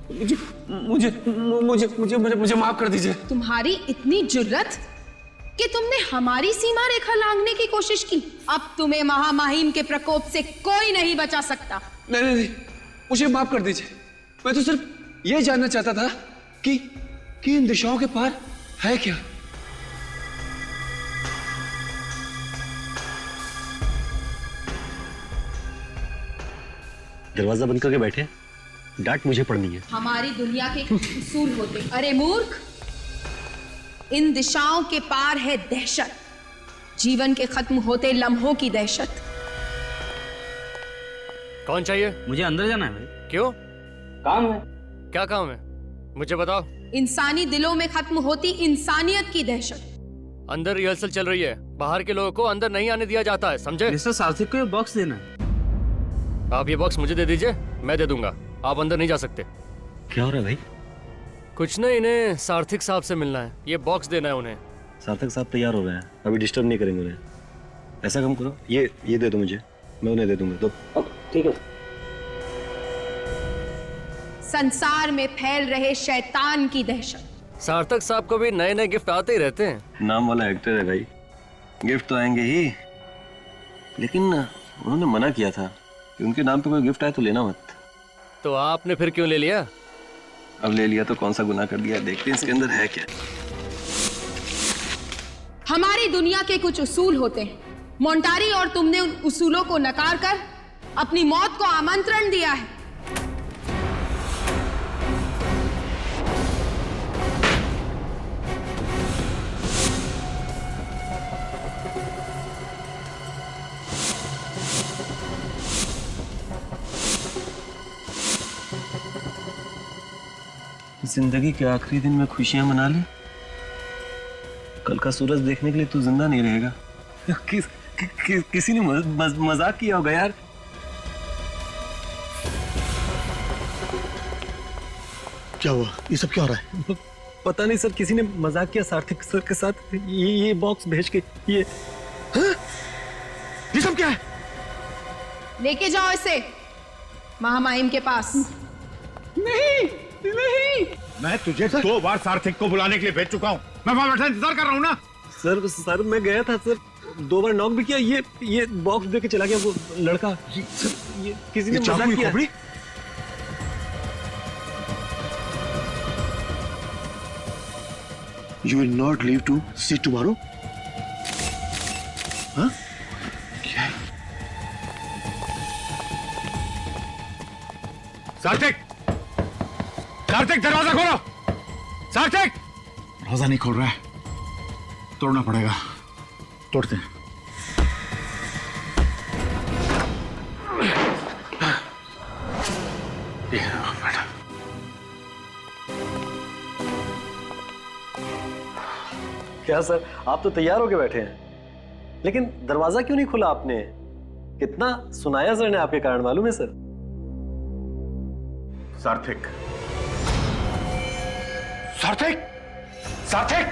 मुझे मुझे मुझे मुझे मुझे माफ कर दीजिए। तुम्हारी इतनी जुर्रत कि तुमने हमारी सीमा रेखा लांघने की कोशिश की। अब तुम्हें महामहिम के प्रकोप से कोई नहीं बचा सकता। नहीं नहीं नहीं, मुझे माफ कर दीजिए। मैं तो सिर्फ ये जानना चाहता था कि इन दिशाओं के पार है क्या। दरवाजा बंद करके बैठे, डांट मुझे पड़नी है। हमारी दुनिया के उसूल होते। अरे मूर्ख, इन दिशाओं के पार है दहशत, जीवन के खत्म होते लम्हों की दहशत। कौन चाहिए? मुझे अंदर जाना है भाई। क्यों? काम है। क्या काम है? मुझे बताओ। इंसानी दिलों में खत्म होती इंसानियत की दहशत। अंदर रिहर्सल चल रही है, बाहर के लोगों को अंदर नहीं आने दिया जाता है, समझे? मिस्टर सार्थक को ये बॉक्स देना है। आप ये बॉक्स मुझे दे दीजिए, मैं दे दूंगा। आप अंदर नहीं जा सकते। क्या हो रहा है भाई? कुछ नहीं, इन्हें सार्थक साहब से मिलना है, ये बॉक्स देना है उन्हें। सार्थक साहब तैयार हो रहे हैं, अभी डिस्टर्ब नहीं करेंगे उन्हें। ऐसा काम करो, ये दे दो मुझे, मैं उन्हें दे दूंगा। तो ठीक है। संसार में फैल रहे शैतान की दहशत। सार्थक साहब को भी नए नए गिफ्ट आते ही रहते हैं। नाम वाला एक्टर है भाई, गिफ्ट तो आएंगे ही, लेकिन उन्होंने मना किया था कि उनके नाम पे कोई गिफ्ट आए तो लेना मत। तो आपने फिर क्यों ले लिया? अब ले लिया तो कौन सा गुनाह कर दिया, देखते हैं इसके अंदर है क्या। हमारी दुनिया के कुछ उसूल होते हैं, मोंटारी, और तुमने उन उसूलों को नकार कर अपनी मौत को आमंत्रण दिया है। जिंदगी के आखिरी दिन में खुशियां मना ले, कल का सूरज देखने के लिए तू जिंदा नहीं रहेगा। किसी ने मजाक किया होगा यार। क्या हुआ? ये सब क्या हो रहा है? पता नहीं सर, किसी ने मजाक किया सार्थक सर के साथ, ये बॉक्स भेज के। ये सब क्या है? लेके जाओ इसे महामहिम के पास। नहीं नहीं, मैं तुझे 2 बार सार्थक को बुलाने के लिए भेज चुका हूँ। मैं वहां बैठा इंतजार कर रहा हूँ ना। सर मैं गया था सर, 2 बार नॉक भी किया, ये बॉक्स दे के चला गया वो लड़का। ये किसी ने मजाक किया। You will not leave to see tomorrow? हाँ? क्या है? सार्थक! सार्थक, दरवाजा खोलो! सार्थक! दरवाजा नहीं खोल रहा है, तोड़ना पड़ेगा। तोड़ते हैं। बेटा, क्या सर, आप तो तैयार होके बैठे हैं, लेकिन दरवाजा क्यों नहीं खुला आपने? कितना सुनाया सर ने आपके कारण, मालूम है सर? सार्थक! सार्थक! सार्थक!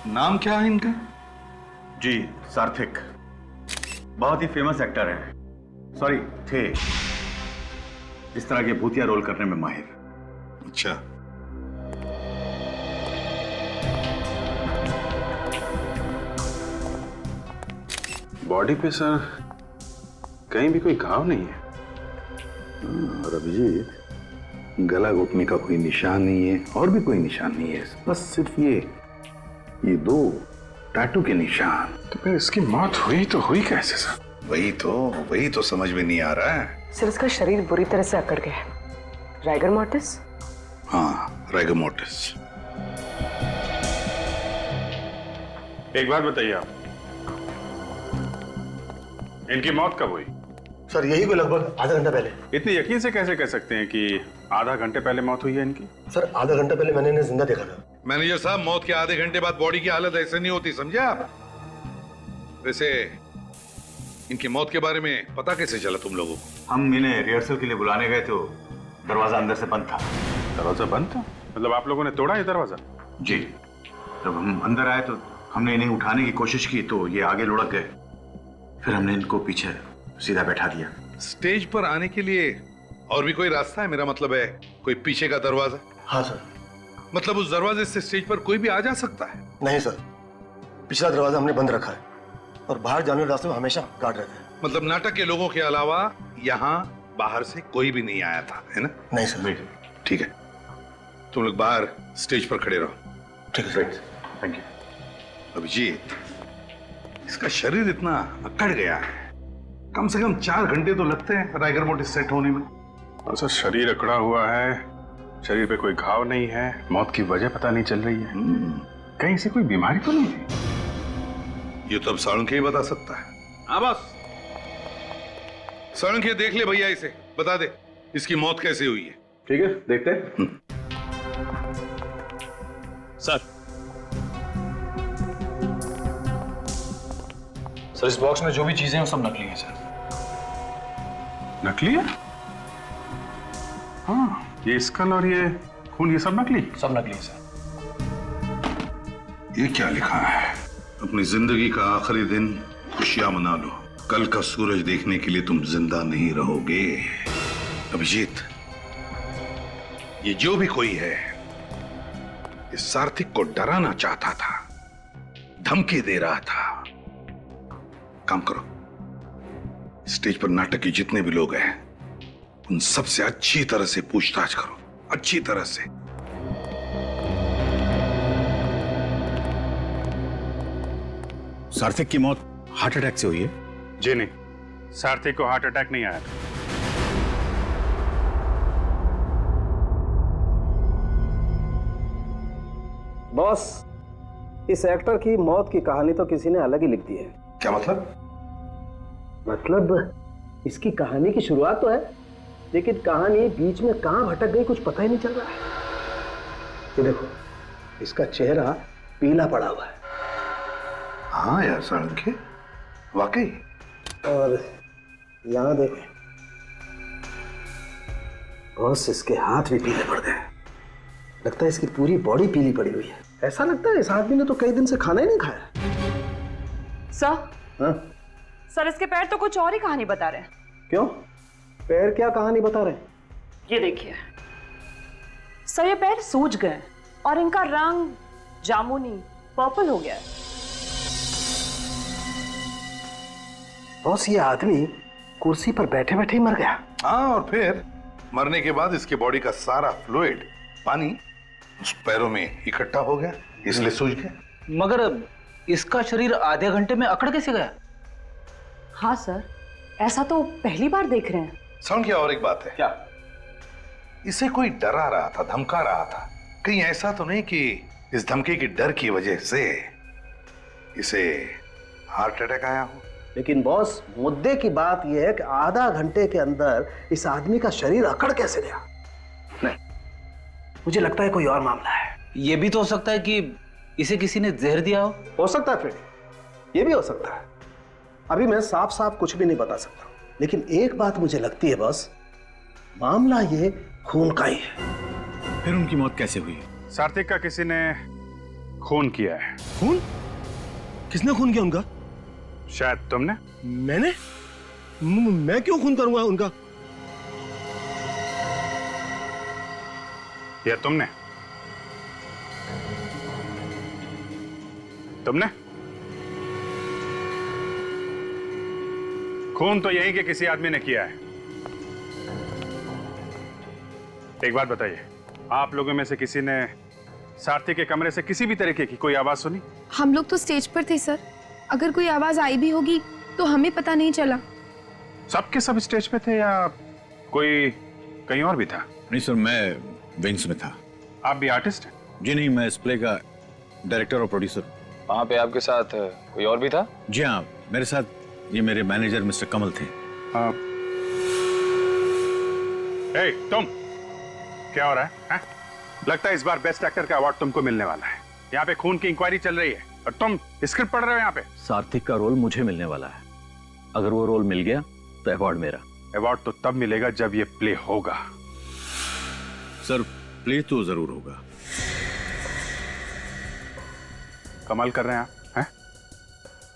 नाम क्या है इनका? जी, सार्थक। बहुत ही फेमस एक्टर हैं। सॉरी, थे। इस तरह के भूतिया रोल करने में माहिर। अच्छा, बॉडी पे सर कहीं भी कोई घाव नहीं है। और अभिजीत, गला घुटने का कोई निशान नहीं है और भी कोई निशान नहीं है, बस सिर्फ ये 2 टैटू के निशान। तो फिर इसकी मौत हुई तो हुई कैसे सर? वही तो समझ में नहीं आ रहा है सर। इसका शरीर बुरी तरह से अकड़ गया है। Rigor mortis? हाँ, राइगर मोर्टिस। एक बात बताइए आप, इनकी मौत कब हुई? सर यही को लगभग आधा घंटा पहले। इतने यकीन से कैसे कह सकते हैं कि आधा घंटे पहले मौत हुई है इनकी? सर आधा घंटा पहले मैंने इन्हें जिंदा देखा था। मैनेजर साहब, मौत के आधे घंटे बाद बॉडी की हालत ऐसे नहीं होती, समझे आप? वैसे इनकी मौत के बारे में पता कैसे चला तुम लोगों को? हम इन्हें रिहर्सल के लिए बुलाने गए तो दरवाजा अंदर से बंद था। दरवाजा बंद था? मतलब आप लोगों ने तोड़ा ये दरवाजा? जी, जब हम अंदर आए तो हमने इन्हें उठाने की कोशिश की तो ये आगे लुढ़क गए, फिर हमने इनको पीछे सीधा बैठा दिया। स्टेज पर आने के लिए और भी कोई रास्ता है? मेरा मतलब है कोई पीछे का दरवाजा? हाँ सर। मतलब उस दरवाजे से स्टेज पर कोई भी आ जा सकता है? नहीं सर, पिछला दरवाजा हमने बंद रखा है और बाहर जाने वाले रास्ते में हमेशा गार्ड रहते हैं। मतलब नाटक के लोगों के अलावा यहाँ बाहर से कोई भी नहीं आया था, है ना? नहीं सर। ठीक है, तुम लोग बाहर स्टेज पर खड़े रहो। ठीक है। Thank you. अभिजीत, इसका शरीर इतना अकड़ गया है, कम से कम 4 घंटे तो लगते हैं राइगर मोटिस सेट होने में। और सर शरीर अकड़ा हुआ है, शरीर पे कोई घाव नहीं है, मौत की वजह पता नहीं चल रही है। कहीं से कोई बीमारी तो नहीं है? ये तो अब साळुंखे ही बता सकता है। हाँ बॉस। साळुंखे देख ले भैया, इसे बता दे इसकी मौत कैसे हुई है। ठीक है, देखते हैं। सर इस बॉक्स में जो भी चीजें हैं वो सब नकली हैं सर। नकली है? हाँ, ये स्कल और ये खून, ये सब नकली? सब नकली है सर। ये क्या लिखा है? अपनी जिंदगी का आखिरी दिन खुशियां मना लो, कल का सूरज देखने के लिए तुम जिंदा नहीं रहोगे। अभिजीत, ये जो भी कोई है, इस सार्थिक को डराना चाहता था, धमकी दे रहा था। काम करो, स्टेज पर नाटक के जितने भी लोग हैं उन सबसे अच्छी तरह से पूछताछ करो, अच्छी तरह से। सार्थिक की मौत हार्ट अटैक से हुई है? जी नहीं, सार्थिक को हार्ट अटैक नहीं आया था। बॉस, इस एक्टर की मौत की कहानी तो किसी ने अलग ही लिख दी है। क्या मतलब? मतलब इसकी कहानी की शुरुआत तो है, लेकिन कहानी बीच में कहां भटक गई कुछ पता ही नहीं चल रहा है। ये देखो, इसका चेहरा पीला पड़ा हुआ है। हाँ यार साळुंखे, वाकई। और यहां देखें बॉस, इसके हाथ भी पीले पड़ गए। लगता है इसकी पूरी बॉडी पीली पड़ी हुई है। ऐसा लगता है इस आदमी ने तो कई दिन से खाना ही नहीं खाया। सर, हाँ? सर इसके पैर तो कुछ और ही कहानी बता रहे हैं। क्यों? पैर क्या कहानी बता रहे हैं? ये देखिए सर, ये पैर सूज गए और इनका रंग जामुनी पर्पल हो गया है। बॉस, ये आदमी कुर्सी पर बैठे बैठे ही मर गया। हाँ, और फिर मरने के बाद इसकी बॉडी का सारा फ्लूइड, पानी उस पैरों में इकट्ठा हो गया, इसलिए सूज गया। मगर इसका शरीर आधे घंटे में अकड़ कैसे गया? हाँ सर, ऐसा तो पहली बार देख रहे हैं। समझ गया। और एक बात है। क्या? इसे कोई डरा रहा था, धमका रहा था। कहीं ऐसा तो नहीं कि इस धमकी के डर की वजह से इसे हार्ट अटैक आया हो? लेकिन बॉस, मुद्दे की बात यह है कि आधा घंटे के अंदर इस आदमी का शरीर अकड़ कैसे गया? नहीं, मुझे लगता है कोई और मामला है। ये भी तो हो सकता है कि इसे किसी ने जहर दिया हो सकता है फ्रेडी, ये भी हो सकता है। अभी मैं साफ साफ कुछ भी नहीं बता सकता, लेकिन एक बात मुझे लगती है बॉस, मामला ये खून का ही है। फिर उनकी मौत कैसे हुई? सार्थिक का किसी ने खून किया है। खून? किसने खून किया उनका? शायद तुमने। मैंने? मैं क्यों खून करूंगा उनका? या तुमने? तुमने? खून तो यही के किसी आदमी ने किया है। एक बात बताइए, आप लोगों में से किसी ने सारथी के कमरे से किसी भी तरीके की कोई आवाज सुनी? हम लोग तो स्टेज पर थे सर, अगर कोई आवाज आई भी होगी तो हमें पता नहीं चला। सबके सब स्टेज पे थे या कोई कहीं और भी था? नहीं सर, मैं विंग्स में था। आप भी आर्टिस्ट हैं? जी नहीं, मैं इस प्ले का डायरेक्टर और प्रोड्यूसर। वहाँ पे आपके साथ कोई और भी था? जी हाँ, मेरे साथ ये मेरे मैनेजर मिस्टर कमल थे। तुम क्या हो रहा है? लगता है इस बार बेस्ट एक्टर का अवार्ड तुमको मिलने वाला है। यहाँ पे खून की इंक्वायरी चल रही है और तुम स्क्रिप्ट पढ़ रहे हो यहाँ पे। सार्थिक का रोल मुझे मिलने वाला है, अगर वो रोल मिल गया तो अवार्ड मेरा। अवार्ड तो तब मिलेगा जब ये प्ले होगा। सर प्ले तो जरूर होगा। कमाल कर रहे हैं आप, हैं?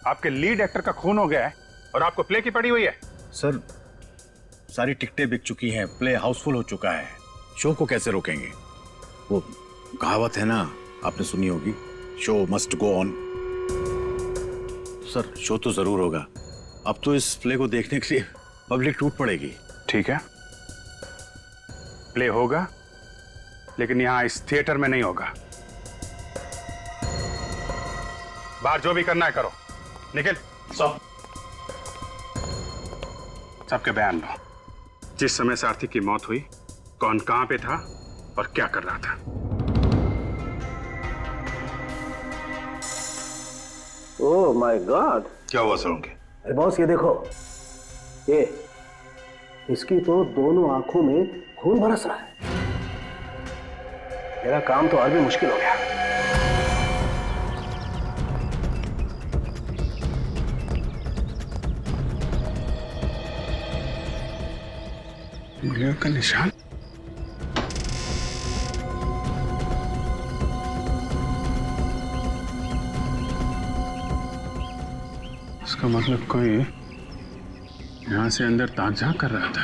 आपके लीड एक्टर का खून हो गया है और आपको प्ले की पड़ी हुई है। सर सारी टिकटें बिक चुकी हैं, प्ले हाउसफुल हो चुका है, शो को कैसे रोकेंगे? वो कहावत है ना, आपने सुनी होगी, show must go on. Sir show तो जरूर होगा। अब तो इस प्ले को देखने के लिए पब्लिक टूट पड़ेगी। ठीक है, प्ले होगा, लेकिन यहां इस थिएटर में नहीं होगा। बाहर जो भी करना है करो। निखिल सबके बयान लो। जिस समय सारथी की मौत हुई, कौन कहां पे था और क्या कर रहा था? ओह माय गॉड, क्या हुआ सर उनके? अरे बॉस ये देखो, ये इसकी तो दोनों आंखों में खून बरस रहा है। मेरा काम तो और भी मुश्किल हो गया। उंगलियों का निशान। इसका मतलब कोई यहां से अंदर ताक झांक कर रहा था।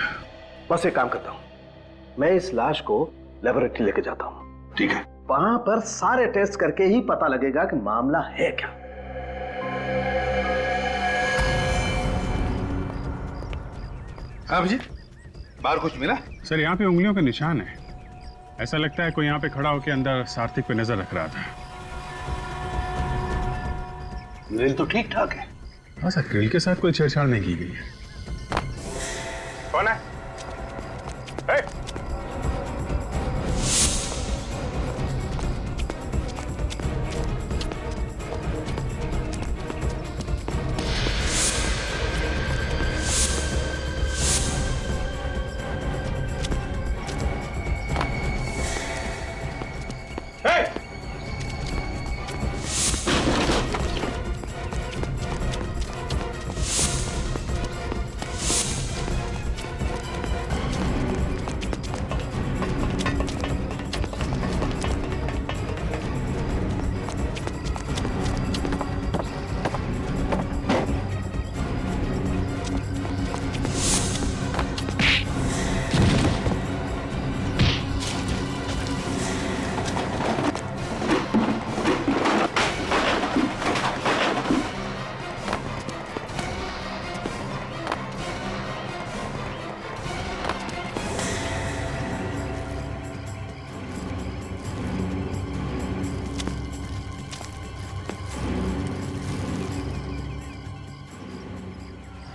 बस एक काम करता हूं, मैं इस लाश को लेबोरेटरी लेके जाता हूं। ठीक है। वहां पर सारे टेस्ट करके ही पता लगेगा कि मामला है क्या। अभिजीत, बाहर कुछ मिला? सर यहाँ पे उंगलियों का निशान है। ऐसा लगता है कोई यहाँ पे खड़ा होकर अंदर सारथिक पे नजर रख रहा था। ग्रिल तो ठीक ठाक है। हाँ सर, ग्रिल के साथ कोई छेड़छाड़ नहीं की गई है। कौन है? hey!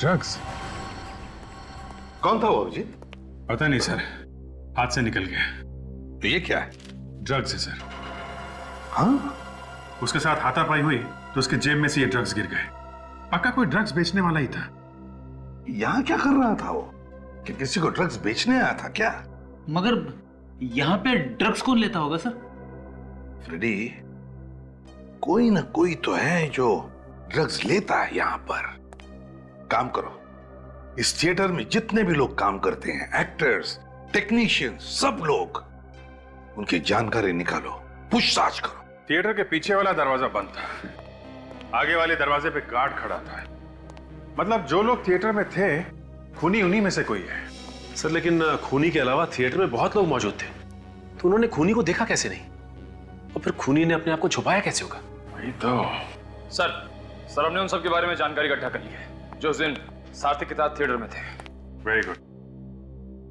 ड्रग्स? कौन था वो अभिजीत? पता नहीं सर, हाथ से निकल गया। तो ये क्या है? ड्रग्स है सर। हाँ? उसके साथ हाथापाई हुई तो उसके जेब में से ये ड्रग्स गिर गए। पक्का कोई ड्रग्स बेचने वाला ही था। यहाँ क्या कर रहा था वो? कि किसी को ड्रग्स बेचने आया था क्या? मगर यहाँ पे ड्रग्स कौन लेता होगा सर? फ्रेडी, कोई ना कोई तो है जो ड्रग्स लेता है यहाँ पर। काम करो, इस थिएटर में जितने भी लोग काम करते हैं, एक्टर्स, टेक्नीशियंस, सब लोग, उनकी जानकारी निकालो, पूछताछ करो। थिएटर के पीछे वाला दरवाजा बंद था, आगे वाले दरवाजे पे गार्ड खड़ा था। मतलब जो लोग थिएटर में थे, खूनी उन्हीं में से कोई है। सर लेकिन खूनी के अलावा थिएटर में बहुत लोग मौजूद थे, तो उन्होंने खूनी को देखा कैसे नहीं? और फिर खूनी ने अपने आप को छुपाया कैसे होगा? वही तो। सर हमने उन सब के बारे में जानकारी इकट्ठा कर ली है जो उस दिन सारथिक के साथ थिएटर में थे। वेरी गुड,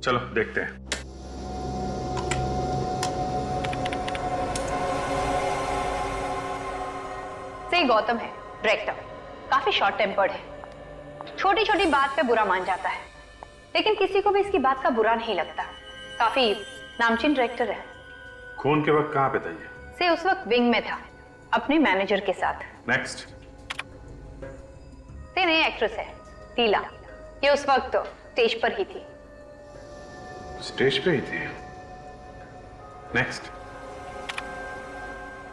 चलो देखते हैं। से गौतम है डायरेक्टर, काफी शॉर्ट टेम्पर्ड है, छोटी छोटी बात पे बुरा मान जाता है, लेकिन किसी को भी इसकी बात का बुरा नहीं लगता। काफी नामचीन डायरेक्टर है। खून के वक्त कहाँ पे था ये? से उस वक्त विंग में था अपने मैनेजर के साथ। नेक्स्ट। से नई एक्ट्रेस है टीला, ये उस वक्त तो स्टेज पर ही थी। स्टेज पे ही थी। नेक्स्ट।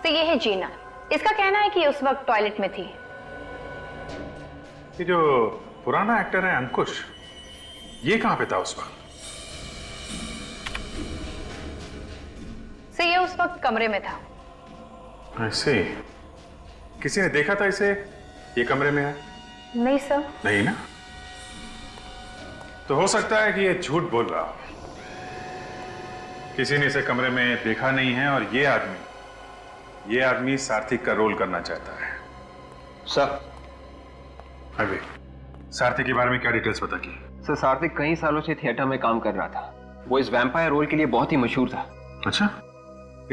तो ये है जीना, इसका कहना है कि उस वक्त टॉयलेट में थी। ये जो पुराना एक्टर है अंकुश, ये कहां पे था उस वक्त? ये उस वक्त कमरे में था। ऐसे किसी ने देखा था इसे ये कमरे में है? नहीं सर। नहीं ना, तो हो सकता है कि ये झूठ बोल रहा हो। किसी ने इसे कमरे में देखा नहीं है और ये आदमी सार्थिक का रोल करना चाहता है। सर, अभी सार्थिक के बारे में क्या डिटेल्स पता की? सर सार्थिक कई सालों से थिएटर में काम कर रहा था। वो इस वैम्पायर रोल के लिए बहुत ही मशहूर था। अच्छा,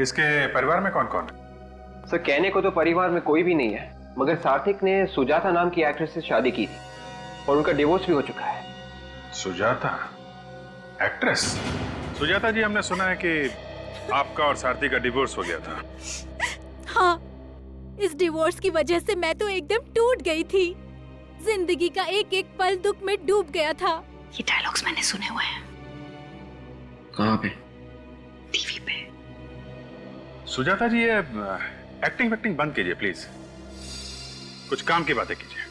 इसके परिवार में कौन कौन है? सर कहने को तो परिवार में कोई भी नहीं है, मगर सार्थिक ने सुजाता नाम की एक्ट्रेस से शादी की थी और उनका डिवोर्स भी हो चुका है। सुजाता एक्ट्रेस? सुजाता जी, हमने सुना है कि आपका और सार्थिक का डिवोर्स हो गया था। हाँ, इस डिवोर्स की वजह से मैं तो एकदम टूट गई थी। जिंदगी का एक एक पल दुख में डूब गया था। ये डायलॉग्स मैंने सुने हुए हैं। कहाँ पे? टीवी पे। सुजाता जी, ये एक्टिंग बंद कीजिए प्लीज, कुछ काम की बातें कीजिए।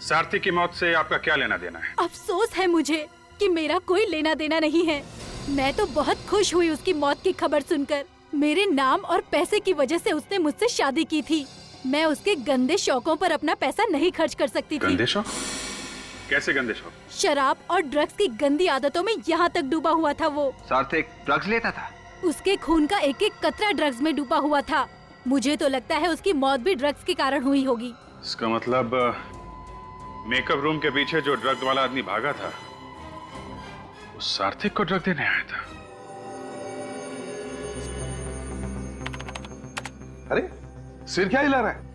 सार्थिक की मौत से आपका क्या लेना देना है? अफसोस है मुझे कि मेरा कोई लेना देना नहीं है। मैं तो बहुत खुश हुई उसकी मौत की खबर सुनकर। मेरे नाम और पैसे की वजह से उसने मुझसे शादी की थी। मैं उसके गंदे शौकों पर अपना पैसा नहीं खर्च कर सकती थी। गंदे शौक? कैसे गंदे शौक? शराब और ड्रग्स की गंदी आदतों में यहाँ तक डूबा हुआ था वो। सार्थिक ड्रग्स लेता था? उसके खून का एक एक कतरा ड्रग्स में डूबा हुआ था। मुझे तो लगता है उसकी मौत भी ड्रग्स के कारण हुई होगी। इसका मतलब मेकअप रूम के पीछे जो ड्रग वाला आदमी भागा था, वो सार्थिक को ड्रग देने आया था। अरे सिर क्या हिला रहा है?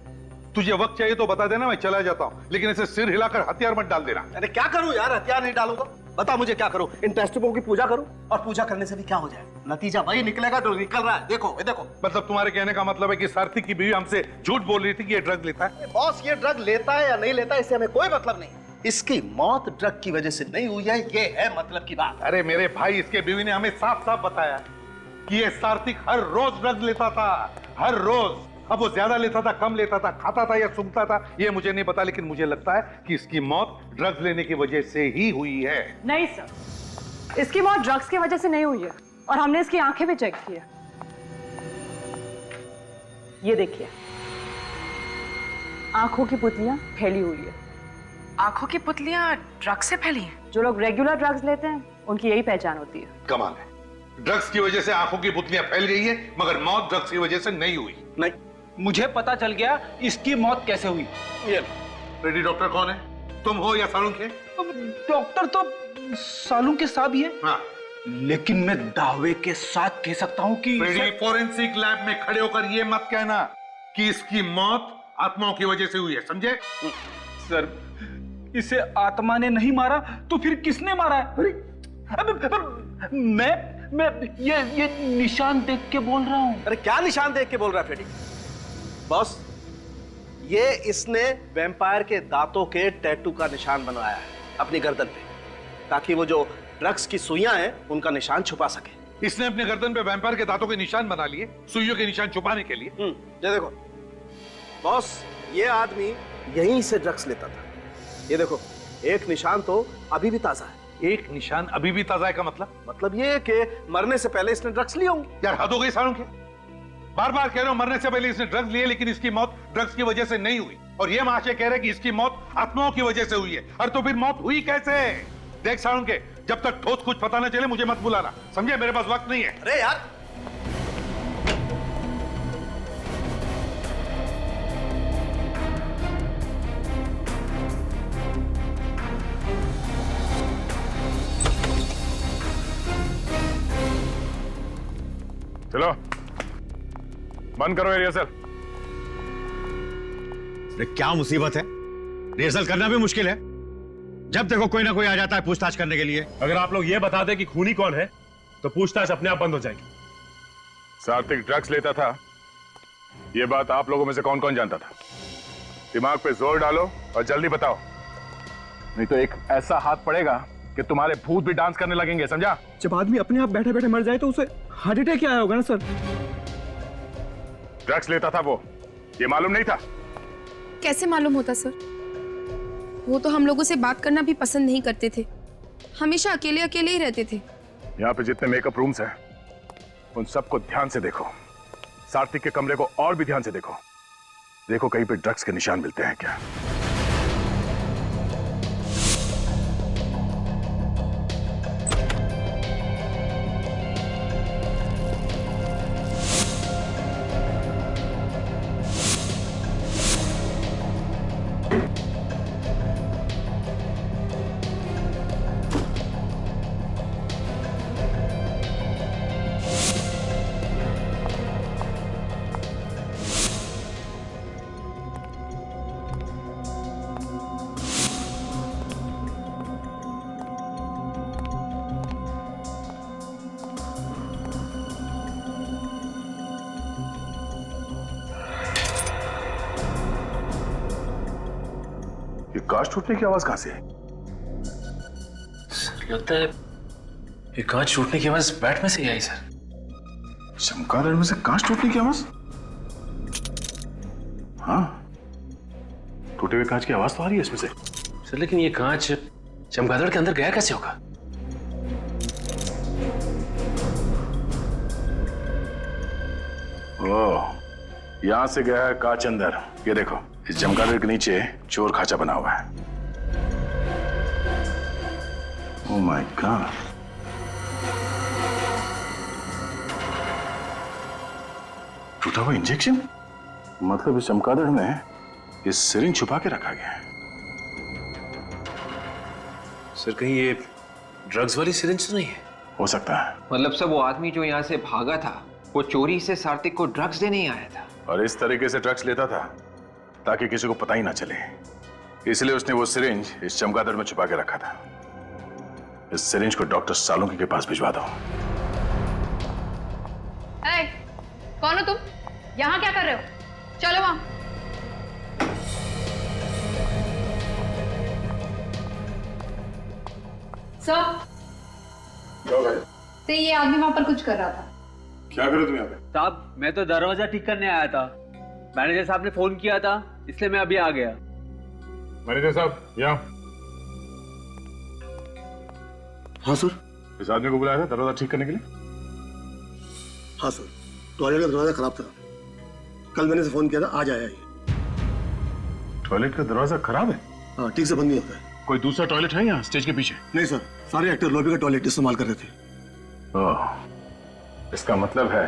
तुझे वक्त चाहिए तो बता देना, मैं चला जाता हूं, लेकिन इसे सिर हिलाकर हथियार मत डाल देना। अरे क्या करूं यार, हथियार नहीं डालूंगा। बता मुझे क्या करूं? इन टेस्टबुकों की पूजा करूं? और पूजा करने से भी क्या हो जाएगा? नतीजा वही निकलेगा जो निकल रहा है। देखो ये देखो। मतलब तुम्हारे कहने का मतलब है कि सार्थिक की बीवी हमसे झूठ बोल रही थी कि ये ड्रग लेता है? बॉस, ये ड्रग लेता है या नहीं लेता है इससे हमें कोई मतलब नहीं। इसकी मौत ड्रग की वजह से नहीं हुई है, ये है मतलब की बात। अरे मेरे भाई, इसके बीवी ने हमें साफ साफ बताया कि ये सार्थिक हर रोज ड्रग लेता था, हर रोज। अब वो ज्यादा लेता था, कम लेता था, खाता था या सूंघता था, ये मुझे नहीं पता, लेकिन मुझे लगता है कि इसकी मौत ड्रग्स लेने की वजह से ही हुई है। नहीं सर, इसकी मौत ड्रग्स की वजह से नहीं हुई है और हमने इसकी आंखें भी चेक की है। ये देखिए, आंखों की पुतलियां फैली हुई है। आंखों की पुतलियां ड्रग्स से फैली हैं? जो लोग रेगुलर ड्रग्स लेते हैं उनकी यही पहचान होती है। कमाल है, ड्रग्स की वजह से आंखों की पुतलियां फैल गई है, मगर मौत ड्रग्स की वजह से नहीं हुई। नहीं, मुझे पता चल गया इसकी मौत कैसे हुई। ये रेडी डॉक्टर कौन है, तुम हो या सालुंखे? डॉक्टर तो सालुंखे साहब ही है। हाँ, लेकिन मैं दावे के साथ कह सकता हूं कि फोरेंसिक लैब में खड़े होकर ये मत कहना कि इसकी मौत आत्माओं की वजह से हुई है, समझे? सर, इसे आत्मा ने नहीं मारा तो फिर किसने मारा है? मैं ये निशान देख के बोल रहा हूं। अरे क्या निशान देख के बोल रहा है फ्रेडी? बॉस, ये इसने वैम्पायर के दांतों के टैटू का निशान बनवाया है अपनी गर्दन पे, ताकि वो जो ड्रग्स की सुइयां हैं उनका निशान छुपा सके। इसने अपने गर्दन पे वैम्पायर के दांतों के निशान बना लिए, सुइयों के निशान छुपाने के लिए। ये देखो बॉस, ये आदमी यहीं से ड्रग्स लेता था। ये देखो, एक निशान तो अभी भी ताजा है। एक निशान अभी भी ताजा है का मतलब ये कि मरने से पहले इसने ड्रग्स लिए होंगे। यार हद हो गई सालों की, बार बार कह रहे हो मरने से पहले इसने ड्रग्स लिए, लेकिन इसकी मौत ड्रग्स की वजह से नहीं हुई। और ये महाशय कह रहे कि इसकी मौत आत्माओं की वजह से हुई है। और तो फिर मौत हुई कैसे? देख सालों के, जब तक ठोस कुछ पता न चले मुझे मत बुलाना, समझे? मेरे पास वक्त नहीं है। अरे यार, चलो बंद करो रिहर्सल। क्या मुसीबत है? रिहर्सल करना भी मुश्किल है, जब देखो कोई ना कोई आ जाता है पूछताछ करने के लिए। अगर आप लोग ये बता दें कि खूनी कौन है तो पूछताछ अपने आप बंद हो जाएगी। सार्थिक ड्रग्स लेता था, ये बात आप लोगों में से कौन कौन जानता था? दिमाग पे जोर डालो और जल्दी बताओ, नहीं तो एक ऐसा हाथ पड़ेगा कि तुम्हारे भूत भी डांस करने लगेंगे, समझा? जब आदमी अपने आप बैठे बैठे मर जाए तो उसे हार्ट अटैक क्या आया होगा ना सर? ड्रग्स लेता था वो, ये मालूम नहीं था? कैसे मालूम होता सर? वो तो हम लोगों से बात करना भी पसंद नहीं करते थे, हमेशा अकेले अकेले ही रहते थे। यहाँ पे जितने मेकअप रूम्स हैं उन सबको ध्यान से देखो। सात्विक के कमरे को और भी ध्यान से देखो। देखो कहीं पे ड्रग्स के निशान मिलते हैं क्या। ये कांच टूटने की आवाज कहां से है? लगता है ये कांच टूटने की आवाज बैट में से ही आई सर। चमगादड़ में से कांच टूटने की आवाज? हाँ, टूटे हुए कांच की आवाज तो आ रही है इसमें से। सर लेकिन ये कांच चमगादड़ के अंदर गया कैसे होगा? ओह, यहां से गया है कांच अंदर। ये देखो, इस चमगादड़ के नीचे चोर खाचा बना हुआ है। ओह माय गॉड, टूटा हुआ इंजेक्शन। मतलब इस चमगादड़ में ये सिरिंज छुपा के रखा गया है। सर कहीं ये ड्रग्स वाली सिरिंज तो नहीं है? हो सकता है। मतलब सब वो आदमी जो यहाँ से भागा था वो चोरी से सात्विक को ड्रग्स देने ही आया था, और इस तरीके से ड्रग्स लेता था ताकि किसी को पता ही ना चले। इसलिए उसने वो सिरिंज इस चमगादड़ में छुपा के रखा था। इस सिरिंज को डॉक्टर सालुंकी के पास भिजवा दो। ए, कौन हो तुम? यहाँ क्या कर रहे हो? चलो वहां। सर, तो ये आदमी वहां पर कुछ कर रहा था। क्या करो तुम यहाँ पे? साहब मैं तो दरवाजा ठीक करने आया था, मैनेजर साहब ने फोन किया था इसलिए मैं अभी आ गया। मैनेजर साहब यहाँ। हाँ सर। इस आदमी को बुलाया था दरवाजा ठीक करने के लिए? हाँ सर, टॉयलेट का दरवाजा खराब था, कल मैंने से फोन किया था, आज आया ये। टॉयलेट का दरवाजा खराब है? हाँ, ठीक से बंद नहीं होता है। कोई दूसरा टॉयलेट है यहाँ स्टेज के पीछे? नहीं सर, सारे एक्टर लॉबी का टॉयलेट इस्तेमाल कर रहे थे। ओह, इसका मतलब है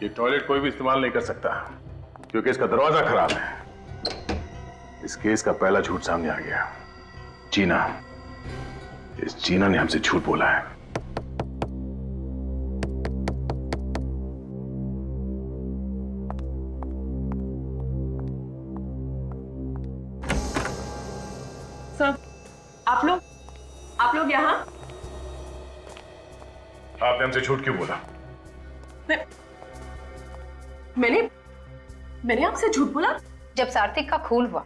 ये टॉयलेट कोई भी इस्तेमाल नहीं कर सकता क्योंकि इसका दरवाजा खराब है। इस केस का पहला झूठ सामने आ गया। जीना, इस जीना ने हमसे झूठ बोला है। सर, आप लोग यहाँ? आपने हमसे झूठ क्यों बोला? मैंने आपसे झूठ बोला? जब सात्विक का खून हुआ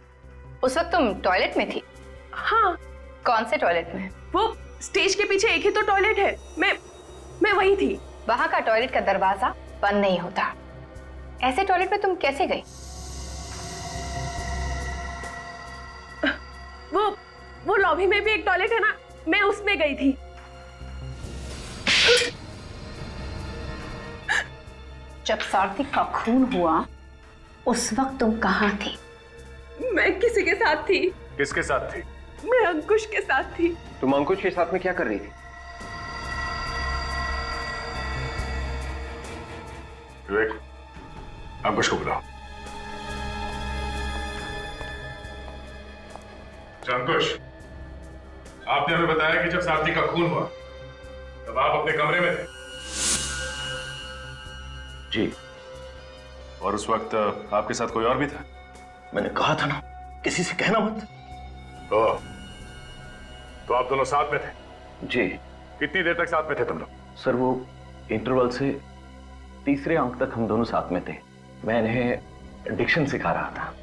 उस वक्त तुम टॉयलेट में थी। हाँ। कौन से टॉयलेट में? वो स्टेज के पीछे एक ही तो टॉयलेट है, मैं वही थी। वहां का टॉयलेट का दरवाजा बंद नहीं होता। ऐसे टॉयलेट में तुम कैसे गई? वो लॉबी में भी एक टॉयलेट है ना, मैं उसमें गई थी। जब सात्विक का खून हुआ उस वक्त तुम कहाँ थी? मैं किसी के साथ थी। किसके साथ थी? मैं अंकुश के साथ थी। तुम अंकुश के साथ में क्या कर रही थी? विवेक, अंकुश को बुलाओ। अंकुश, आपने हमें बताया कि जब सात्विक का खून हुआ तब आप अपने कमरे में थे। जी। और उस वक्त आपके साथ कोई और भी था? मैंने कहा था ना, किसी से कहना मत। ओह, तो आप दोनों साथ में थे? जी। कितनी देर तक साथ में थे तुम लोग? सर वो इंटरवल से तीसरे अंक तक हम दोनों साथ में थे। मैं इन्हें डिक्शन सिखा रहा था।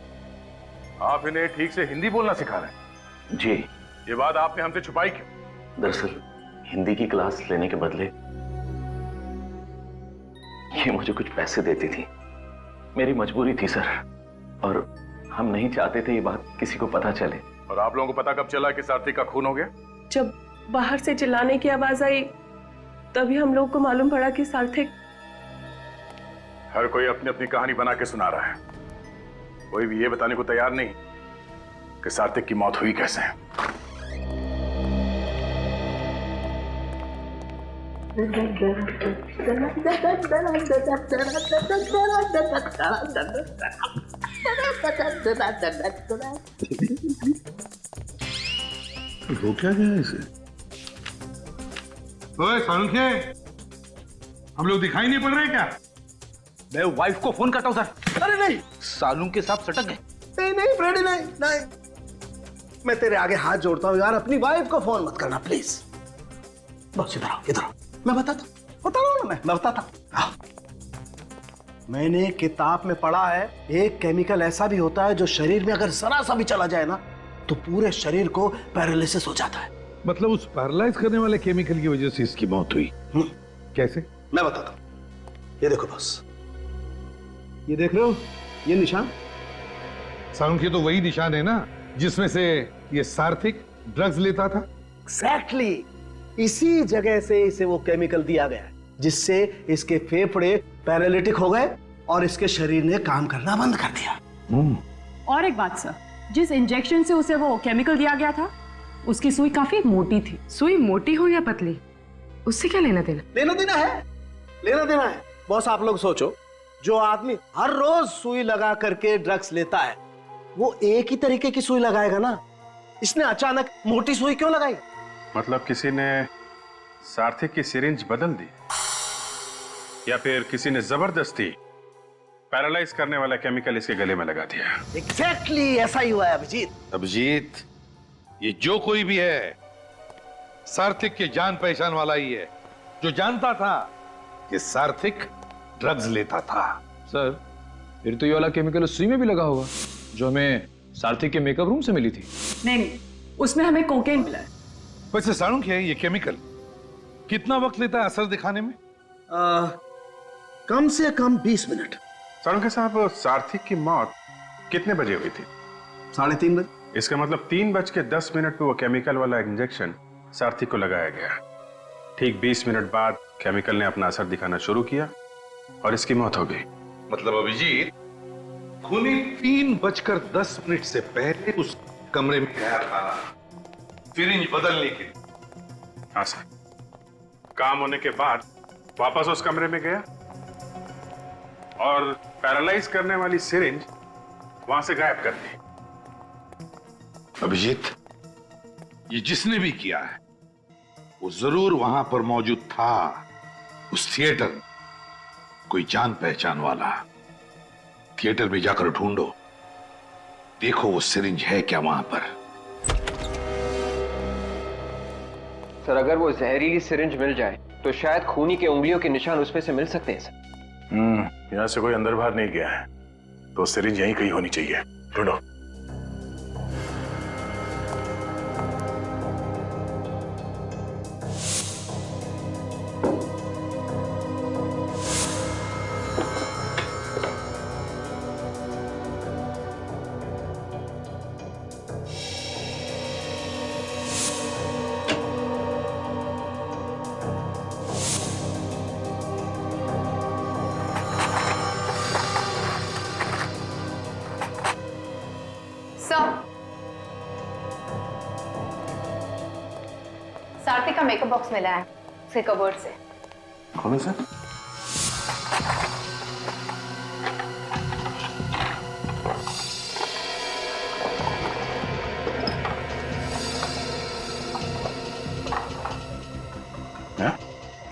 आप इन्हें ठीक से हिंदी बोलना सिखा रहे हैं? जी। ये बात आपने हमसे छुपाई क्यों? दरअसल हिंदी की क्लास लेने के बदले ये मुझे कुछ पैसे देती थी। मेरी मजबूरी थी सर, और हम नहीं चाहते थे ये बात किसी को पता चले। और आप लोगों को पता कब चला कि सात्विक का खून हो गया? जब बाहर से चिल्लाने की आवाज आई तभी हम लोग को मालूम पड़ा कि सार्थक। हर कोई अपनी अपनी कहानी बना के सुना रहा है, कोई भी ये बताने को तैयार नहीं कि सार्थक की मौत हुई कैसे। हो क्या गया इसे? ओए सालुंखे, हम लोग दिखाई नहीं पड़ रहे क्या? मैं वाइफ को फोन करता हूं सर। अरे नहीं, सालुंखे साहब सटक गए। नहीं नहीं फ्रेडी, नहीं नहीं, मैं तेरे आगे हाथ जोड़ता हूं यार, अपनी वाइफ को फोन मत करना प्लीज। बस इधर आओ, इधर आओ, मैं बता रहा हूं ना, मैं बताता हूं। मैंने किताब में पढ़ा है, एक केमिकल ऐसा भी होता है जो शरीर में अगर जरा सा भी चला जाए ना तो पूरे शरीर को पैरालिसिस हो जाता है। मतलब उस पैरालाइज करने वाले केमिकल की वजह से इसकी मौत हुई? कैसे? मैं बताता हूं। ये देखो बॉस, ये देख रहे हो ये निशान? सालुंखे तो वही निशान है ना जिसमें से ये सार्थक ड्रग्स लेता था। एग्जैक्टली, इसी जगह से इसे वो केमिकल दिया गया जिससे इसके फेफड़े पैरालिटिक हो गए और इसके शरीर ने काम करना बंद कर दिया। और एक बात सर, जिस इंजेक्शन से उसे वो केमिकल दिया गया था उसकी सुई काफी मोटी थी। सुई मोटी हो या पतली, उससे क्या लेना देना? लेना देना है, लेना देना है। बॉस आप लोग सोचो, जो आदमी हर रोज सुई लगा करके ड्रग्स लेता है वो एक ही तरीके की सुई लगाएगा ना, इसने अचानक मोटी सुई क्यों लगाई? मतलब किसी ने सार्थक की सिरिंज बदल दी या फिर किसी ने जबरदस्ती पैरालाइज करने वाला केमिकल इसके गले में लगा दिया। एग्जैक्टली ऐसा ही हुआ है अभिजीत। अभिजीत, ये जो कोई भी है सार्थक के जान पहचान वाला ही है, जो जानता था कि सार्थक ड्रग्स लेता था। सर फिर तो ये वाला केमिकल उस सुई में भी लगा होगा जो हमें सार्थक के मेकअप रूम से मिली थी। नहीं, उसमें हमें कोकेन मिला है। वैसे सालुंखे, ये केमिकल कितना वक्त लेता है असर दिखाने में? कम से कम 20 मिनट। सालुंखे साहब, सार्थक की मौत कितने बजे हुई थी? 3:30 बजे। इसका मतलब 3:10 पे वो केमिकल वाला इंजेक्शन सार्थक को लगाया गया। ठीक 20 मिनट बाद केमिकल ने अपना असर दिखाना शुरू किया और इसकी मौत हो गई। मतलब अभिजीत, खूनी 3:10 से पहले उस कमरे में गया था सिरिंज बदलने के लिए। हाँ सर, काम होने के बाद वापस उस कमरे में गया और पैरालाइज करने वाली सिरिंज वहां से गायब कर दी। अभिजीत, ये जिसने भी किया है वो जरूर वहां पर मौजूद था, उस थिएटर में। कोई जान पहचान वाला। थिएटर में जाकर ढूंढो, देखो वो सिरिंज है क्या वहां पर। सर अगर वो जहरीली सिरिंज मिल जाए तो शायद खूनी के उंगलियों के निशान उसमें से मिल सकते हैं सर। यहां से कोई अंदर बाहर नहीं गया है तो सिरिंज यहीं कहीं होनी चाहिए। ढूंढो। सार्थक का मेकअप बॉक्स मिला है उसके कबर्ड से। खोलो सर।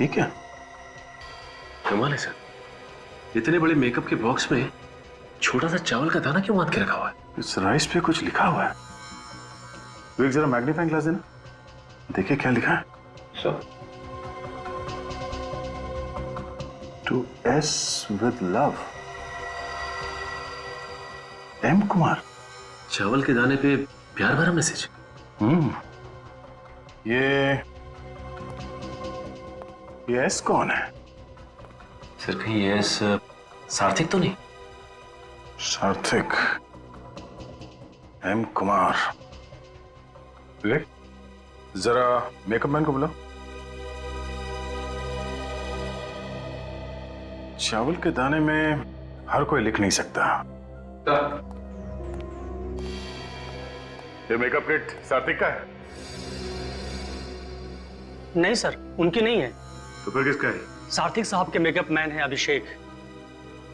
ये क्या कमाल है सर, इतने बड़े मेकअप के बॉक्स में छोटा सा चावल का दाना क्यों बांध के रखा हुआ है? इस राइस पे कुछ लिखा हुआ है। तो एक जरा मैग्नीफाइंग ग्लास देना, देखिए क्या लिखा है। Sir, to S with love, M Kumar. चावल के दाने पे प्यार भरा मैसेज। ये एस कौन है? सर कहीं ये एस सार्थक तो नहीं? सार्थक, एम कुमार। विवेक, जरा मेकअप मैन को बुलाओ। चावल के दाने में हर कोई लिख नहीं सकता। ये मेकअप किट सात्विक का है? नहीं सर, उनकी नहीं है। तो फिर किसका है? सात्विक साहब के मेकअप मैन है अभिषेक,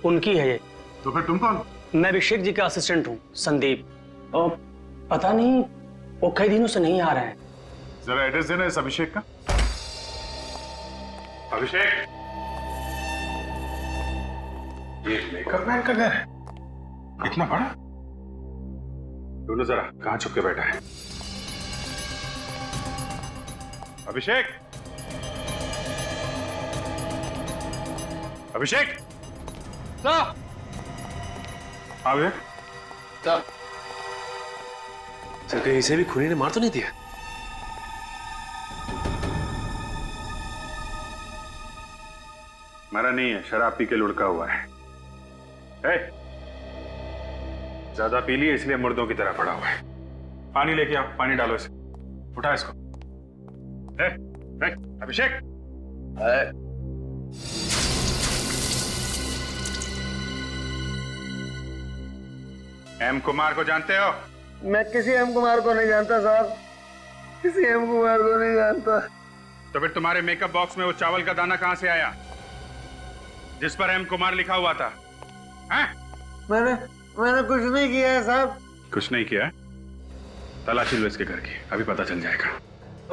उनकी है ये। तो फिर तुम कौन? मैं अभिषेक जी का असिस्टेंट हूँ, संदीप। और पता नहीं वो कई दिनों से नहीं आ रहे हैं। जरा एड्रेस देना इस अभिषेक का। अभिषेक, ये मेकअप मैन का घर है? इतना बड़ा? दोनों जरा कहां छुप के बैठा है? अभिषेक, अभिषेक, आ गए? सर कहीं इसे भी खूनी ने मार तो नहीं दिया? मरा नहीं है, शराब पी के लुढ़का हुआ है। ज्यादा पी लिए इसलिए मुर्दों की तरह पड़ा हुआ है। पानी लेके आओ, पानी डालो इसे, उठा इसको। अभिषेक, एम कुमार को जानते हो? मैं किसी एम कुमार को नहीं जानता साहब, किसी एम कुमार को नहीं जानता। तो फिर तुम्हारे मेकअप बॉक्स में वो चावल का दाना कहां से आया जिस पर एम कुमार लिखा हुआ था? हैं? मैंने कुछ नहीं किया है साहब। कुछ नहीं किया? तलाशी लो इसके घर की, अभी पता चल जाएगा।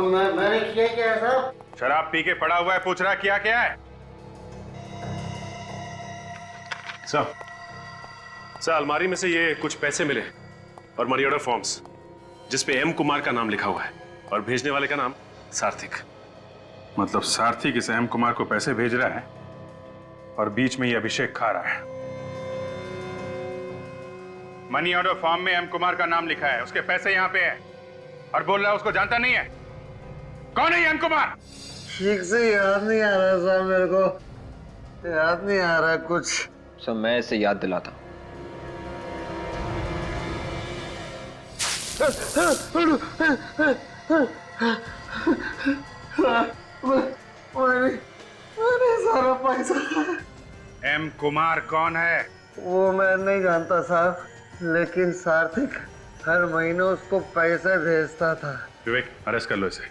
मैंने किया क्या है साहब? शराब पी के पड़ा हुआ है, पूछ रहा किया क्या है? सर अलमारी में से ये कुछ पैसे मिले और मनी ऑर्डर फॉर्म्स जिस पे एम कुमार का नाम लिखा हुआ है और भेजने वाले का नाम सार्थिक। मतलब सार्थिक इस एम कुमार को पैसे भेज रहा है और बीच में ये अभिषेक खा रहा है। मनी ऑर्डर फॉर्म में एम कुमार का नाम लिखा है, उसके पैसे यहां पे है और बोल रहा है उसको जानता नहीं है। कौन है एम कुमार? ठीक से याद नहीं आ रहा साहब, मेरे को याद नहीं आ रहा कुछ। सर मैं इसे याद दिलाता हूँ। मैंने सारा पैसा खाया। एम कुमार कौन है? वो मैं नहीं जानता साहब, लेकिन सार्थिक हर महीने उसको पैसे भेजता था। विवेक, अरेस्ट कर लो इसे।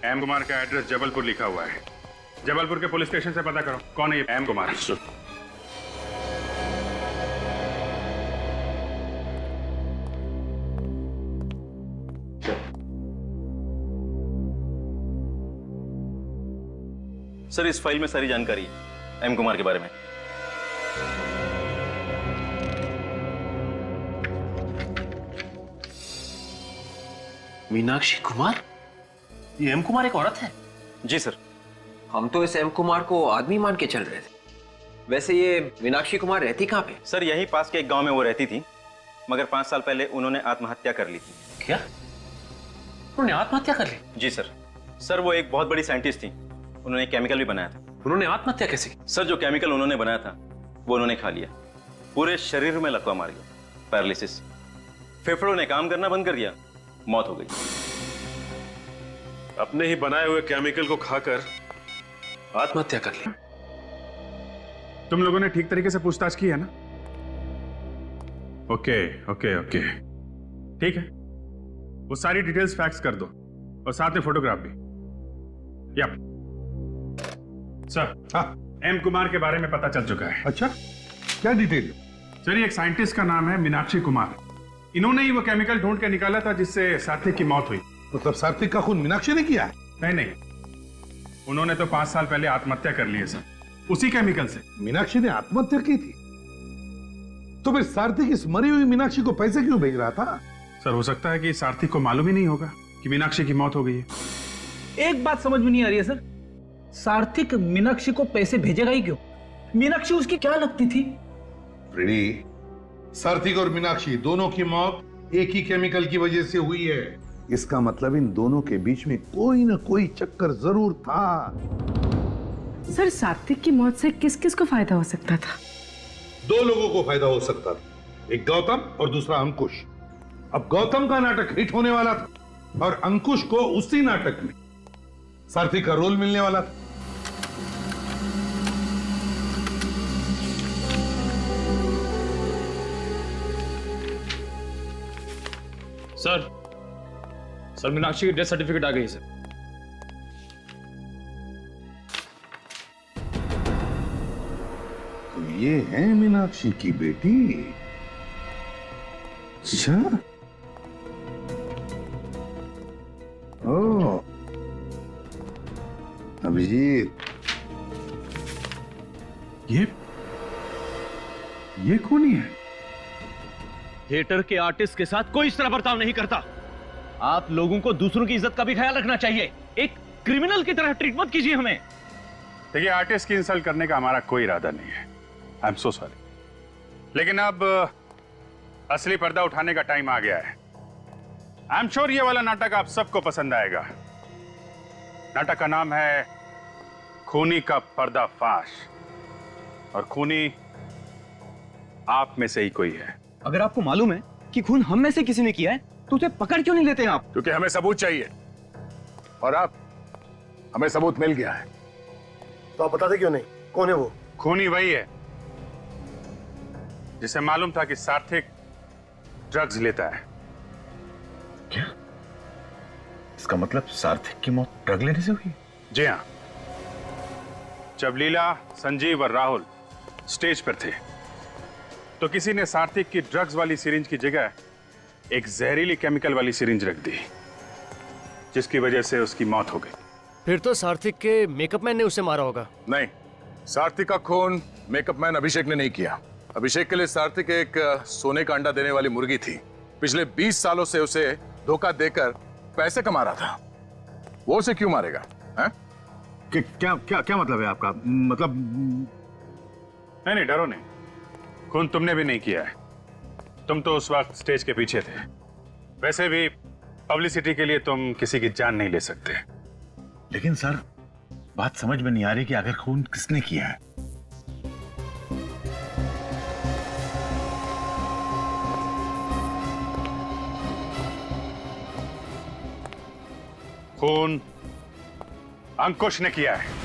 एम कुमार का एड्रेस जबलपुर लिखा हुआ है, जबलपुर के पुलिस स्टेशन से पता करो कौन है ये एम कुमार। सर इस फाइल में सारी जानकारी है एम कुमार के बारे में। मीनाक्षी कुमार? ये एम कुमार एक औरत है? जी सर। हम तो इस एम कुमार को आदमी मान के चल रहे थे। वैसे ये मीनाक्षी कुमार रहती कहाँ पे? सर यहीं पास के एक गांव में वो रहती थी, मगर 5 साल पहले उन्होंने आत्महत्या कर ली थी। क्या? उन्होंने आत्महत्या कर ली? जी सर। सर वो एक बहुत बड़ी साइंटिस्ट थी, उन्होंने केमिकल भी बनाया था। उन्होंने आत्महत्या कैसे? सर जो केमिकल उन्होंने बनाया था वो उन्होंने खा लिया, पूरे शरीर में लकवा मार गया, पैरालिसिस, फेफड़ों ने काम करना बंद कर दिया, मौत हो गई। अपने ही बनाए हुए केमिकल को खाकर आत्महत्या कर ली। तुम लोगों ने ठीक तरीके से पूछताछ की है ना? ओके ओके ओके, ठीक है। वो सारी डिटेल्स फैक्स कर दो और साथ में फोटोग्राफ भी। यप सर, एम कुमार के बारे में पता चल चुका है। अच्छा, क्या डिटेल? सर एक साइंटिस्ट का नाम है मीनाक्षी कुमार, इन्होंने ही वो केमिकल ढूंढ के निकाला था जिससे सार्थिक की मौत हुई। मतलब सार्थिक का खून मीनाक्षी ने किया है? नहीं, उन्होंने तो 5 साल पहले आत्महत्या कर ली है सर, उसी केमिकल से। मीनाक्षी ने आत्महत्या की थी? तो फिर सार्थिक इस मरी हुई मीनाक्षी को पैसे क्यों भेज रहा था? सर हो सकता है कि सार्थिक को मालूम ही नहीं होगा कि मीनाक्षी की मौत हो गई है। एक बात समझ में नहीं आ रही है सर, सार्थिक मीनाक्षी को पैसे भेजेगा ही क्यों? मीनाक्षी उसकी क्या लगती थी? रेडी, सार्थिक और मीनाक्षी दोनों की मौत एक ही केमिकल की वजह से हुई है। इसका मतलब इन दोनों के बीच में कोई ना कोई चक्कर जरूर था। सर सात्विक की मौत से किस किस को फायदा हो सकता था? 2 लोगों को फायदा हो सकता था, एक गौतम और दूसरा अंकुश। अब गौतम का नाटक हिट होने वाला था और अंकुश को उसी नाटक में सार्थिक का रोल मिलने वाला था। सर मीनाक्षी की डेथ सर्टिफिकेट आ गई है सर। तो ये है मीनाक्षी की बेटी? अच्छा। ओ, अभिजीत, ये कौन है? थिएटर के आर्टिस्ट के साथ कोई इस तरह बर्ताव नहीं करता। आप लोगों को दूसरों की इज्जत का भी ख्याल रखना चाहिए। एक क्रिमिनल की तरह ट्रीट मत कीजिए हमें। देखिए, आर्टिस्ट की इंसल्ट करने का हमारा कोई इरादा नहीं है। I am so sorry. लेकिन अब असली पर्दा उठाने का टाइम आ गया है। आई एम श्योर ये वाला नाटक आप सबको पसंद आएगा। नाटक का नाम है खूनी का पर्दाफाश, और खूनी आप में से ही कोई है। अगर आपको मालूम है कि खून हम में से किसी ने किया है तो उसे पकड़ क्यों नहीं लेते आप? क्योंकि हमें सबूत चाहिए, और अब हमें सबूत मिल गया है। तो आप बताते क्यों नहीं? कौन है वो? खूनी वही है जिसे मालूम था कि सार्थक ड्रग्स लेता है। क्या? इसका मतलब सार्थक की मौत ड्रग लेने से हुई? जी हाँ। जब लीला, संजीव और राहुल स्टेज पर थे तो किसी ने सार्थक की ड्रग्स वाली सिरिंज की जगह एक जहरीली केमिकल वाली सिरिंज रख दी, जिसकी वजह से उसकी मौत हो गई। फिर तो सार्थक के मेकअप मैन ने उसे मारा होगा। नहीं, सार्थक का खून मेकअप मैन अभिषेक ने नहीं किया। अभिषेक के लिए सार्थक एक सोने का अंडा देने वाली मुर्गी थी। पिछले 20 सालों से उसे धोखा देकर पैसे कमा रहा था। वो उसे क्यों मारेगा? क्या क्या क्या मतलब है आपका? मतलब नहीं, डरो नहीं। खून तुमने भी नहीं किया है। तुम तो उस वक्त स्टेज के पीछे थे। वैसे भी पब्लिसिटी के लिए तुम किसी की जान नहीं ले सकते। लेकिन सर, बात समझ में नहीं आ रही कि आखिर खून किसने किया है। खून अंकुश ने किया है।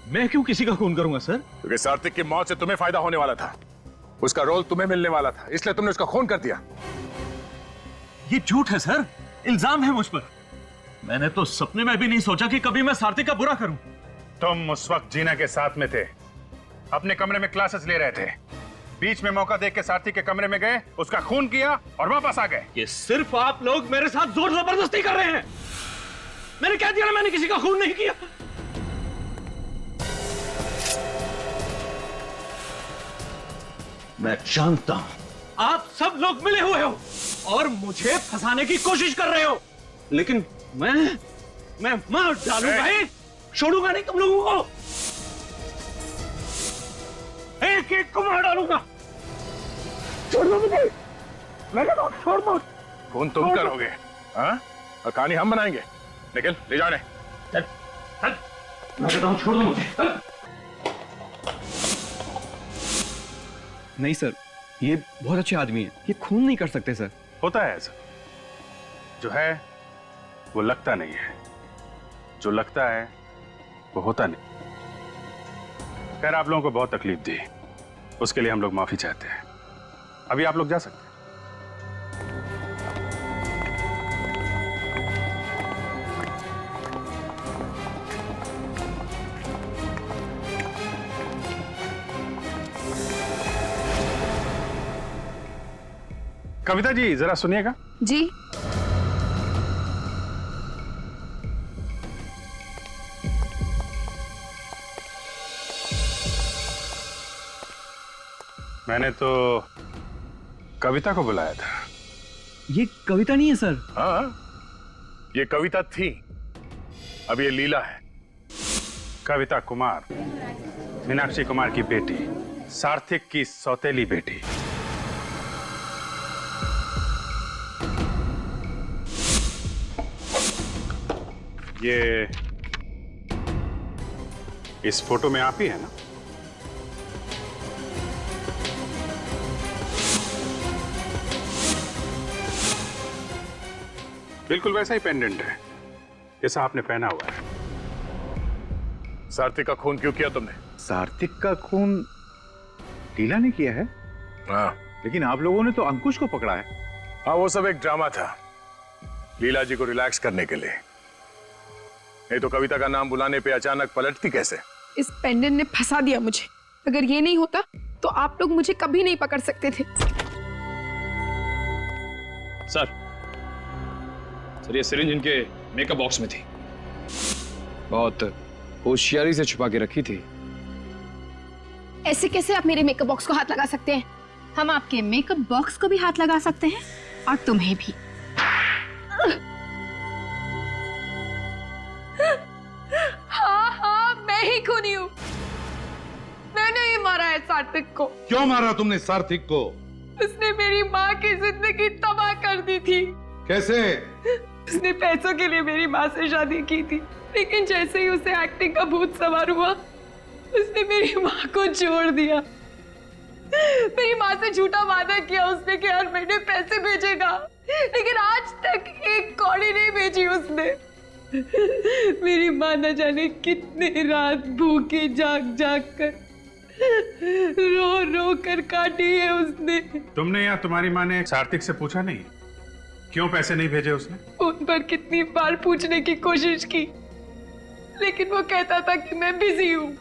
मैं क्यों किसी का खून करूंगा सर? क्योंकि सार्थक की मौत से तुम्हें फायदा होने वाला था। उसका रोल तुम्हें मिलने वाला था, इसलिए तुमने उसका खून कर दिया। ये झूठ है सर, इल्जाम है मुझ पर। मैंने तो सपने में भी नहीं सोचा कि कभी मैं सार्थक का बुरा करूं। तुम उस वक्त जीना के साथ में थे, अपने कमरे में क्लासेस ले रहे थे। बीच में मौका देख के सार्थक के कमरे में गए, उसका खून किया और वापस आ गए। ये सिर्फ आप लोग मेरे साथ जोर जबरदस्ती कर रहे हैं। मैंने कह दिया ना, मैंने किसी का खून नहीं किया। मैं जानता हूं आप सब लोग मिले हुए हो और मुझे फंसाने की कोशिश कर रहे हो, लेकिन मैं मार डालूंगा ही, छोड़ूंगा नहीं तुम लोगों को। एक एक को मार डालूंगा। छोड़ दो मुझे, मैं कहता हूं छोड़ दो। खून तुम करोगे, हाँ? और कहानी हम बनाएंगे। निकल, ले जाने। चल, चल। मैं कहता हूं छोड़ दो मुझे। नहीं सर, ये बहुत अच्छे आदमी है, ये खून नहीं कर सकते सर। होता है ऐसा, जो है वो लगता नहीं है, जो लगता है वो होता नहीं। खैर, आप लोगों को बहुत तकलीफ दी, उसके लिए हम लोग माफी चाहते हैं। अभी आप लोग जा सकते हैं। कविता जी, जरा सुनिएगा। जी। मैंने तो कविता को बुलाया था। ये कविता नहीं है सर। हाँ, ये कविता थी, अब ये लीला है। कविता कुमार, मीनाक्षी कुमार की बेटी, सार्थक की सौतेली बेटी। ये इस फोटो में आप ही है ना? बिल्कुल वैसा ही पेंडेंट है जैसा आपने पहना हुआ है। सार्थक का खून क्यों किया तुमने? सार्थक का खून लीला ने किया है? हाँ, लेकिन आप लोगों ने तो अंकुश को पकड़ा है। हाँ, वो सब एक ड्रामा था, लीला जी को रिलैक्स करने के लिए। नहीं तो कविता का नाम बुलाने पे अचानक पलटती कैसे? इस पेंडेंट ने फंसा दिया मुझे। अगर ये नहीं होता तो आप लोग मुझे कभी नहीं पकड़ सकते थे। सर ये सिरिंज इनके मेकअप बॉक्स में थी। बहुत होशियारी से छुपा के रखी थी। ऐसे कैसे आप मेरे मेकअप बॉक्स को हाथ लगा सकते हैं? हम आपके मेकअप बॉक्स को भी हाथ लगा सकते हैं और तुम्हें भी। हाँ, मैं ही खूनी हूँ। मैंने ही मारा है सार्थक को। क्यों मारा तुमने सार्थक को? उसने मेरी माँ की जिंदगी तबाह कर दी थी। कैसे? उसने पैसों के लिए मेरी माँ से शादी की थी, लेकिन जैसे ही उसे एक्टिंग का भूत सवार हुआ, उसने मेरी माँ को छोड़ दिया। मेरी माँ से झूठा वादा किया उसने कि हर महीने पैसे भेजेगा, लेकिन आज तक एक कौड़ी नहीं भेजी उसने। मेरी माँ न जाने कितने रात भूखी जाग जाग कर रो रो कर काटी है उसने। तुमने या तुम्हारी माँ ने सार्थक से पूछा नहीं क्यों पैसे नहीं भेजे उसने? उन पर कितनी बार पूछने की कोशिश की, लेकिन वो कहता था कि मैं बिजी हूँ,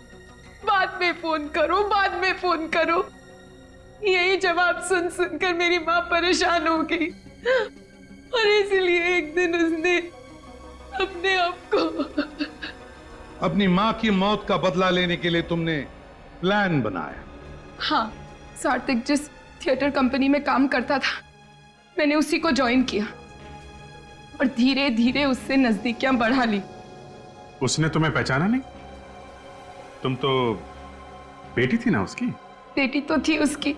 बाद में फोन करो, बाद में फोन करो। यही जवाब सुन सुनकर मेरी माँ परेशान हो गई और इसलिए एक दिन उसने अपने आप को अपनी माँ की मौत का बदला लेने के लिए तुमने प्लान बनाया? हाँ, सार्थक जिस थिएटर कंपनी में काम करता था, मैंने उसी को ज्वाइन किया और धीरे धीरे उससे नजदीकियां बढ़ा ली। उसने तुम्हें पहचाना नहीं? तुम तो बेटी थी ना उसकी? बेटी तो थी उसकी,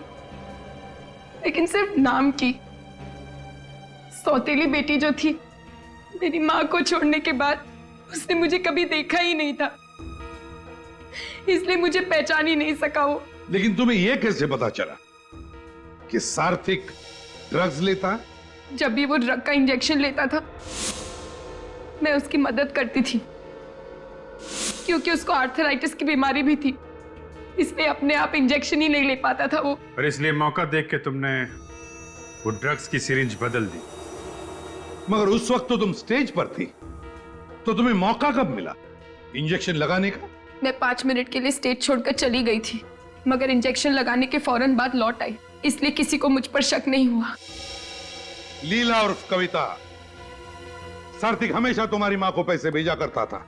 लेकिन सिर्फ नाम की। सौतेली बेटी जो थी, मेरी माँ को छोड़ने के बाद उसने मुझे कभी देखा ही नहीं था, इसलिए मुझे पहचान ही नहीं सका वो। लेकिन तुम्हें यह कैसे पता चला कि सार्थक ड्रग्स लेता है? जब भी वो ड्रग का इंजेक्शन लेता था, मैं उसकी मदद करती थी, क्योंकि उसको आर्थराइटिस की बीमारी भी थी, इसलिए अपने आप इंजेक्शन ही नहीं ले पाता था वो। और इसलिए मौका देख के तुमने वो ड्रग्स की सिरिंज बदल दी। मगर उस वक्त तो तुम स्टेज पर थी, तो तुम्हें मौका कब मिला इंजेक्शन लगाने का? मैं 5 मिनट के लिए स्टेज छोड़कर चली गई थी, मगर इंजेक्शन लगाने के फौरन बाद लौट आई, इसलिए किसी को मुझ पर शक नहीं हुआ। लीला और कविता, सार्थक हमेशा तुम्हारी मां को पैसे भेजा करता था,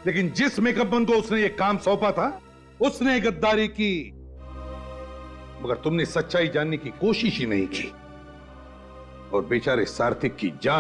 लेकिन जिस मेकअप मैन को उसने ये काम सौंपा था, उसने गद्दारी की। मगर तुमने सच्चाई जानने की कोशिश ही नहीं की और बेचारे सार्थक की जान